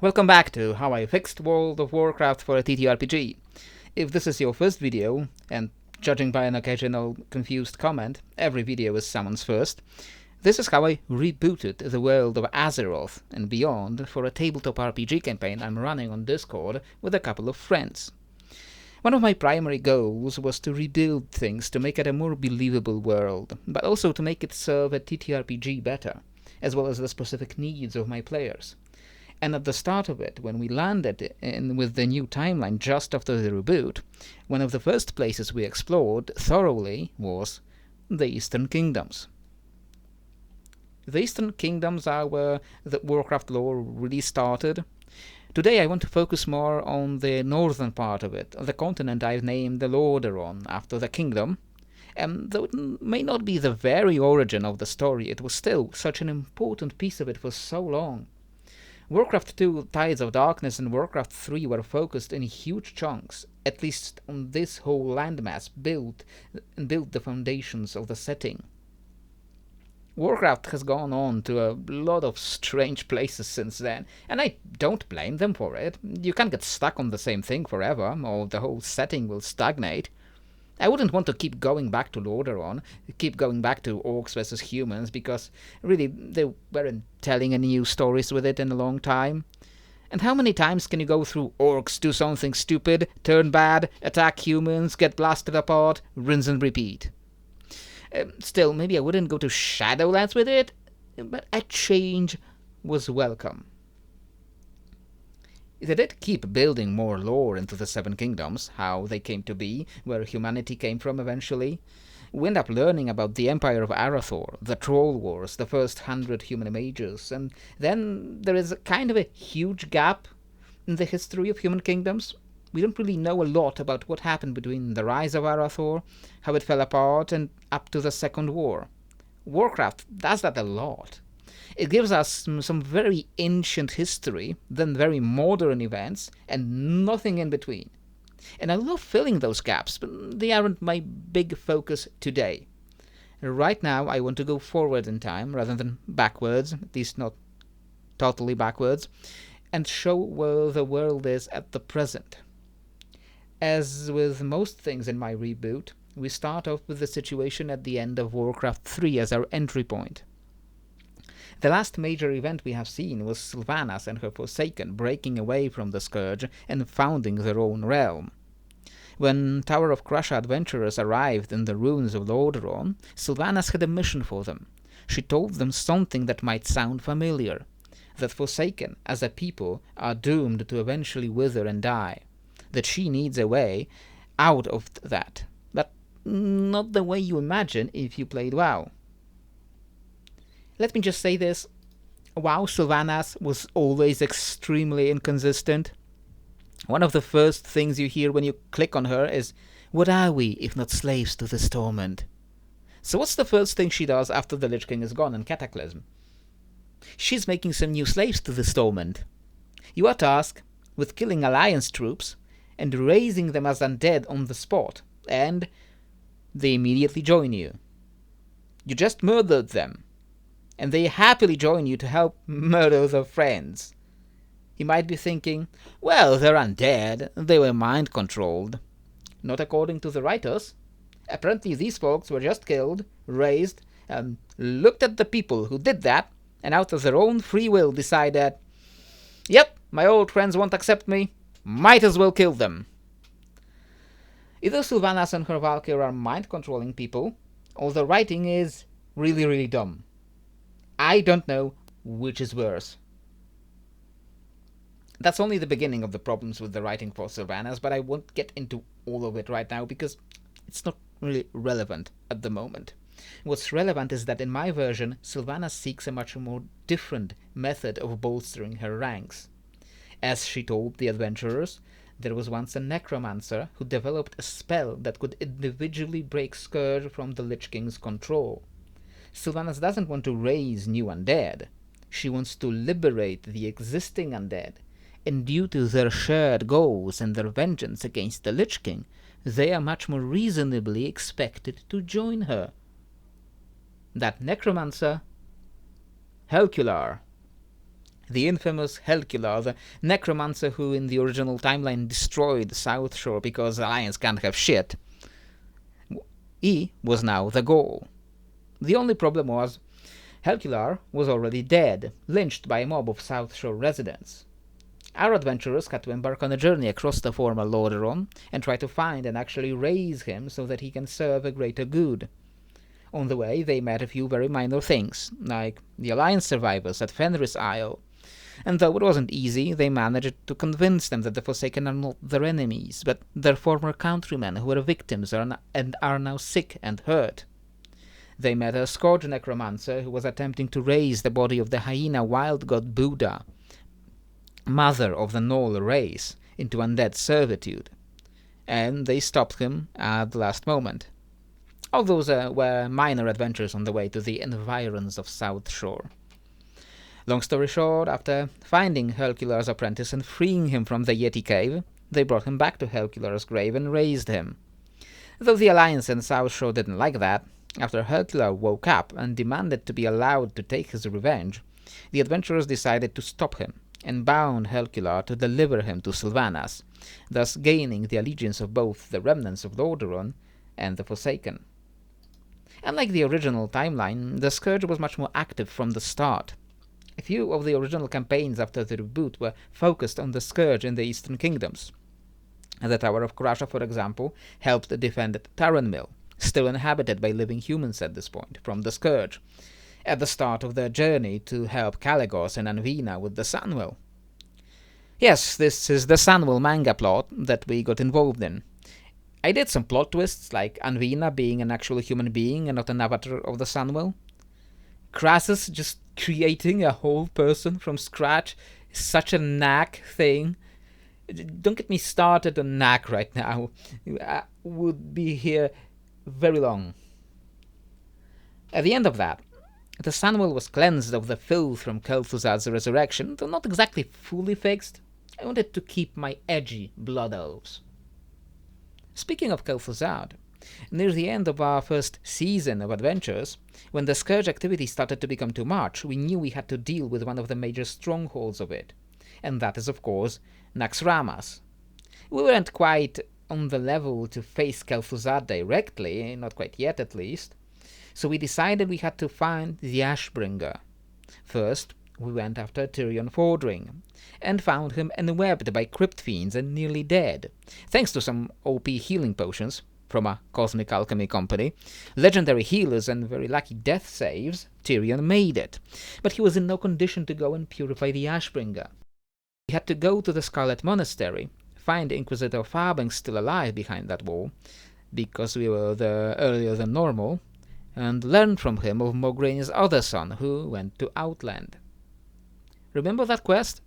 Welcome back to how I fixed World of Warcraft for a TTRPG. If this is your first video, and judging by an occasional confused comment, every video is someone's first, this is how I rebooted the world of Azeroth and beyond for a tabletop RPG campaign I'm running on Discord with a couple of friends. One of my primary goals was to rebuild things to make it a more believable world, but also to make it serve a TTRPG better, as well as the specific needs of my players. And at the start of it, when we landed in with the new timeline just after the reboot, one of the first places we explored thoroughly was the Eastern Kingdoms. The Eastern Kingdoms are where the Warcraft lore really started. Today I want to focus more on the northern part of it, the continent I've named the Lordaeron after the kingdom. And though it may not be the very origin of the story, it was still such an important piece of it for so long. Warcraft 2 Tides of Darkness and Warcraft 3 were focused in huge chunks, at least on this whole landmass, built the foundations of the setting. Warcraft has gone on to a lot of strange places since then, and I don't blame them for it. You can't get stuck on the same thing forever, or the whole setting will stagnate. I wouldn't want to keep going back to Lordaeron, keep going back to orcs versus humans, because really they weren't telling any new stories with it in a long time. And how many times can you go through orcs do something stupid, turn bad, attack humans, get blasted apart, rinse and repeat? Still, maybe I wouldn't go to Shadowlands with it, but a change was welcome. They did keep building more lore into the Seven Kingdoms, how they came to be, where humanity came from eventually. We end up learning about the Empire of Arathor, the Troll Wars, the first 100 human mages, and then there is kind of a huge gap in the history of human kingdoms. We don't really know a lot about what happened between the rise of Arathor, how it fell apart, and up to the Second War. Warcraft does that a lot. It gives us some very ancient history, then very modern events, and nothing in between. And I love filling those gaps, but they aren't my big focus today. Right now, I want to go forward in time rather than backwards, at least not totally backwards, and show where the world is at the present. As with most things in my reboot, we start off with the situation at the end of Warcraft 3 as our entry point. The last major event we have seen was Sylvanas and her Forsaken breaking away from the Scourge and founding their own realm. When Tower of Crush adventurers arrived in the ruins of Lordaeron, Sylvanas had a mission for them. She told them something that might sound familiar, that Forsaken, as a people, are doomed to eventually wither and die, that she needs a way out of that, but not the way you imagine if you played WoW. Let me just say this, WoW Sylvanas was always extremely inconsistent. One of the first things you hear when you click on her is, "What are we if not slaves to this torment?" So what's the first thing she does after the Lich King is gone in Cataclysm? She's making some new slaves to this torment. You are tasked with killing Alliance troops and raising them as undead on the spot, and they immediately join you. You just murdered them, and they happily join you to help murder their friends. You might be thinking, well, they're undead, they were mind-controlled. Not according to the writers. Apparently these folks were just killed, raised, and looked at the people who did that, and out of their own free will decided, yep, my old friends won't accept me, might as well kill them. Either Sylvanas and her Valkyr are mind-controlling people, or the writing is really, really dumb. I don't know which is worse. That's only the beginning of the problems with the writing for Sylvanas, but I won't get into all of it right now because it's not really relevant at the moment. What's relevant is that in my version, Sylvanas seeks a much more different method of bolstering her ranks. As she told the adventurers, there was once a necromancer who developed a spell that could individually break Scourge from the Lich King's control. Sylvanas doesn't want to raise new undead. She wants to liberate the existing undead, and due to their shared goals and their vengeance against the Lich King, they are much more reasonably expected to join her. That necromancer, Quel'thalas. The infamous Hel'Qular, the necromancer who in the original timeline destroyed South Shore because the Alliance can't have shit, he was now the goal. The only problem was Hel'Qular was already dead, lynched by a mob of South Shore residents. Our adventurers had to embark on a journey across the former Lordaeron and try to find and actually raise him so that he can serve a greater good. On the way, they met a few very minor things, like the Alliance survivors at Fenris Isle, and though it wasn't easy, they managed to convince them that the Forsaken are not their enemies, but their former countrymen who were victims and are now sick and hurt. They met a Scourge necromancer who was attempting to raise the body of the hyena wild god Buddha, mother of the Gnoll race, into undead servitude, and they stopped him at the last moment. All those were minor adventures on the way to the environs of South Shore. Long story short, after finding Hel'Qular's apprentice and freeing him from the Yeti cave, they brought him back to Hel'Qular's grave and raised him. Though the Alliance and South Shore didn't like that, after Hel'Qular woke up and demanded to be allowed to take his revenge, the adventurers decided to stop him and bound Hel'Qular to deliver him to Sylvanas, thus gaining the allegiance of both the remnants of Lordaeron and the Forsaken. Unlike the original timeline, the Scourge was much more active from the start. A few of the original campaigns after the reboot were focused on the Scourge in the Eastern Kingdoms. The Tower of Krasha, for example, helped defend Taranmil, still inhabited by living humans at this point, from the Scourge, at the start of their journey to help Caligos and Anvina with the Sunwell. Yes, this is the Sunwell manga plot that we got involved in. I did some plot twists, like Anvina being an actual human being and not an avatar of the Sunwell. Crassus just creating a whole person from scratch is such a knack thing. Don't get me started on knack right now. I would be here very long. At the end of that, the Sunwell was cleansed of the filth from Kel'thuzad's resurrection, though not exactly fully fixed. I wanted to keep my edgy blood elves. Speaking of Kel'thuzad, near the end of our first season of adventures, when the Scourge activity started to become too much, we knew we had to deal with one of the major strongholds of it, and that is of course Naxxramas. We weren't quite on the level to face Kel'thuzad directly, not quite yet at least, so we decided we had to find the Ashbringer. First, we went after Tyrion Fordring, and found him enwebbed by crypt fiends and nearly dead. Thanks to some OP healing potions from a cosmic alchemy company, legendary healers and very lucky death saves, Tyrion made it. But he was in no condition to go and purify the Ashbringer. He had to go to the Scarlet Monastery, find Inquisitor Farbanks still alive behind that wall, because we were there earlier than normal, and learn from him of Mograine's other son, who went to Outland. Remember that quest?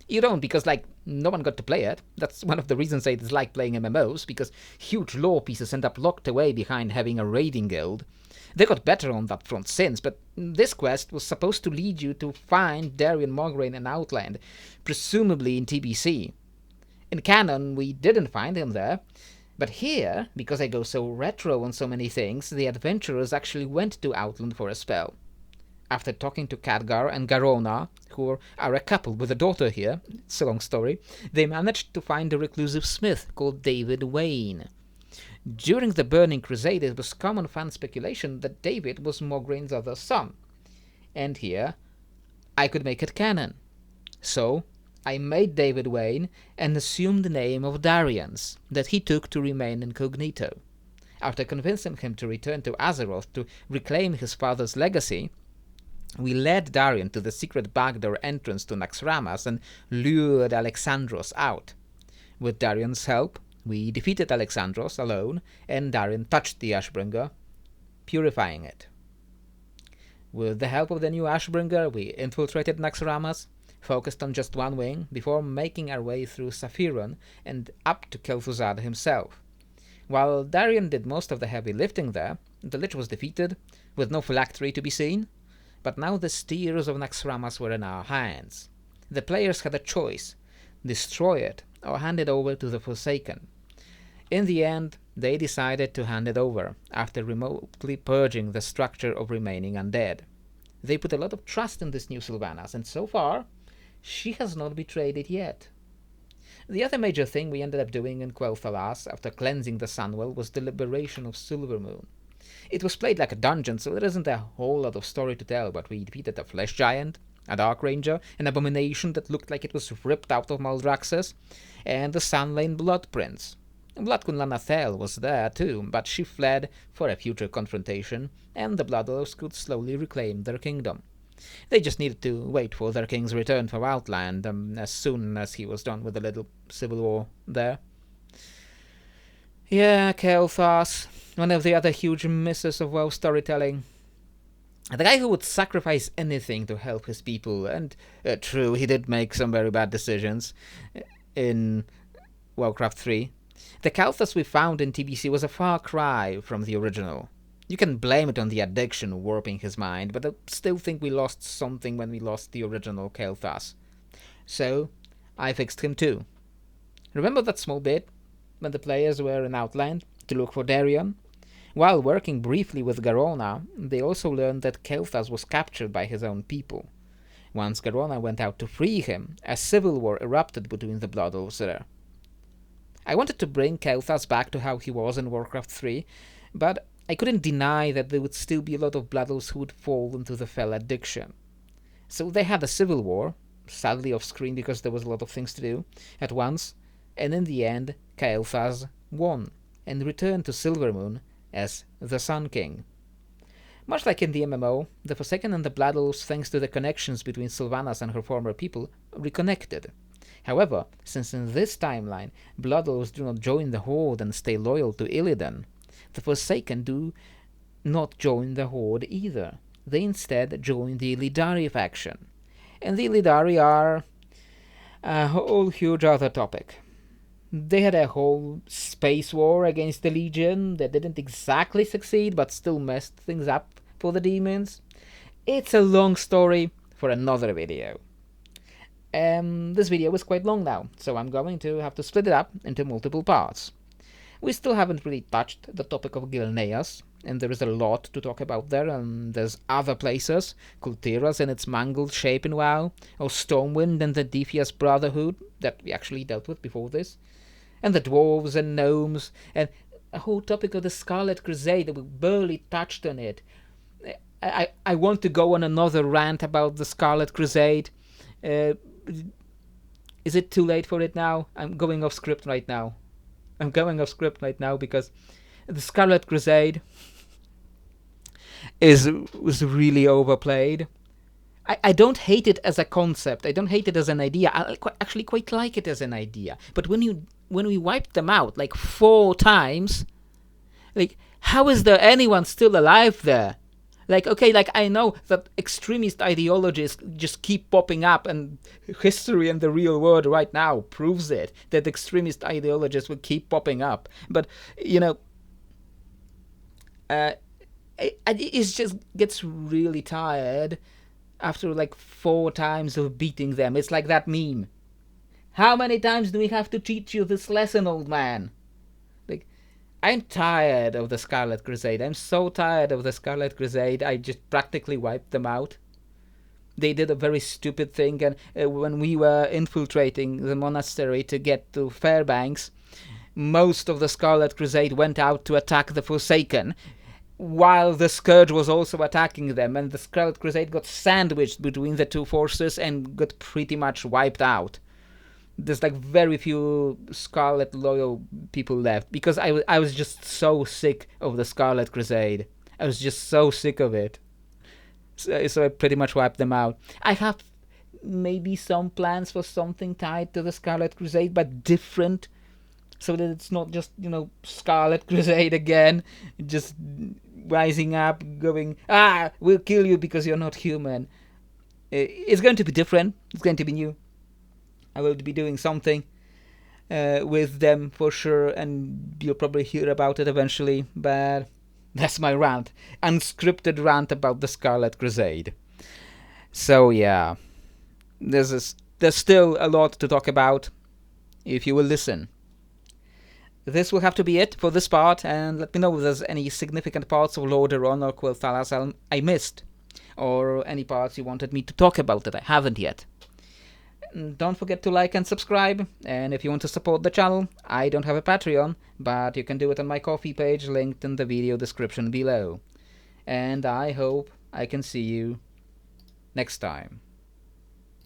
You don't, because, no one got to play it. That's one of the reasons I dislike playing MMOs, because huge lore pieces end up locked away behind having a raiding guild. They got better on that front since, but this quest was supposed to lead you to find Darion Mograine in Outland, presumably in TBC. In canon, we didn't find him there, but here, because I go so retro on so many things, the adventurers actually went to Outland for a spell. After talking to Khadgar and Garona, who are a couple with a daughter here, it's a long story, they managed to find a reclusive smith called David Wayne. During the Burning Crusade, it was common fan speculation that David was Mogaine's other son. And here, I could make it canon. So, I made David Wayne and assumed the name of Darians, that he took to remain incognito. After convincing him to return to Azeroth to reclaim his father's legacy, we led Darion to the secret backdoor entrance to Naxxramas and lured Alexandros out. With Darion's help, we defeated Alexandros alone, and Darion touched the Ashbringer, purifying it. With the help of the new Ashbringer, we infiltrated Naxxramas, focused on just one wing, before making our way through Saphiron and up to Kel'thuzad himself. While Darion did most of the heavy lifting there, the Lich was defeated, with no phylactery to be seen, but now the steers of Naxxramas were in our hands. The players had a choice: destroy it or hand it over to the Forsaken. In the end, they decided to hand it over, after remotely purging the structure of remaining undead. They put a lot of trust in this new Sylvanas, and so far, she has not betrayed it yet. The other major thing we ended up doing in Quel'thalas after cleansing the Sunwell was the liberation of Silvermoon. It was played like a dungeon, so there isn't a whole lot of story to tell, but we defeated a Flesh Giant, a Dark Ranger, an Abomination that looked like it was ripped out of Maldraxxus, and the Sunlane Blood Prince. Blood Queen Lanathel was there too, but she fled for a future confrontation, and the Blood Elves could slowly reclaim their kingdom. They just needed to wait for their king's return from Outland as soon as he was done with the little civil war there. Yeah, Kael'thas, one of the other huge misses of WoW storytelling. The guy who would sacrifice anything to help his people, and true, he did make some very bad decisions in WarCraft 3. The Kel'thas we found in TBC was a far cry from the original. You can blame it on the addiction warping his mind, but I still think we lost something when we lost the original Kel'thas. So, I fixed him too. Remember that small bit when the players were in Outland to look for Lordaeron? While working briefly with Garona, they also learned that Kel'thas was captured by his own people. Once Garona went out to free him, a civil war erupted between the Blood Elves there. I wanted to bring Kel'thas back to how he was in Warcraft 3, but I couldn't deny that there would still be a lot of Blood Elves who would fall into the fell addiction. So they had a civil war, sadly off screen because there was a lot of things to do, at once, and in the end, Kel'thas won, and returned to Silvermoon as the Sun King. Much like in the MMO, the Forsaken and the Blood Elves, thanks to the connections between Sylvanas and her former people, reconnected. However, since in this timeline, Blood Elves do not join the Horde and stay loyal to Illidan, the Forsaken do not join the Horde either. They instead join the Illidari faction. And the Illidari are a whole huge other topic. They had a whole space war against the Legion that didn't exactly succeed, but still messed things up for the demons. It's a long story for another video. This video is quite long now, so I'm going to have to split it up into multiple parts. We still haven't really touched the topic of Gilneas, and there is a lot to talk about there, and there's other places, Quel'thalas in its mangled shape in WoW, or Stormwind and the Defias Brotherhood, that we actually dealt with before this, and the dwarves and gnomes, and a whole topic of the Scarlet Crusade that we barely touched on it. I want to go on another rant about the Scarlet Crusade. Is it too late for it now? I'm going off script right now. Because the Scarlet Crusade was really overplayed. I don't hate it as a concept. I don't hate it as an idea. I actually quite like it as an idea. But when we wiped them out like 4 times, like, how is there anyone still alive there? Like, okay, like, I know that extremist ideologies just keep popping up, and history and the real world right now proves it, that extremist ideologies will keep popping up. But, you know, it just gets really tired after like 4 times of beating them. It's like that meme. How many times do we have to teach you this lesson, old man? Like, I'm tired of the Scarlet Crusade. I'm so tired of the Scarlet Crusade, I just practically wiped them out. They did a very stupid thing, and when we were infiltrating the monastery to get to Fairbanks, most of the Scarlet Crusade went out to attack the Forsaken, while the Scourge was also attacking them, and the Scarlet Crusade got sandwiched between the two forces and got pretty much wiped out. There's like very few Scarlet loyal people left, because I was just so sick of the Scarlet Crusade. I was just so sick of it. So I pretty much wiped them out. I have maybe some plans for something tied to the Scarlet Crusade, but different, so that it's not just, you know, Scarlet Crusade again, just rising up, going, we'll kill you because you're not human. It's going to be different. It's going to be new. I will be doing something with them for sure, and you'll probably hear about it eventually, but that's my rant. Unscripted rant about the Scarlet Crusade. So yeah, there's still a lot to talk about, if you will listen. This will have to be it for this part, and let me know if there's any significant parts of Lordaeron or Quel'thalas I missed, or any parts you wanted me to talk about that I haven't yet. don't forget to like and subscribe. And if you want to support the channel, I don't have a Patreon, but you can do it on my Ko-fi page linked in the video description below. And I hope I can see you next time.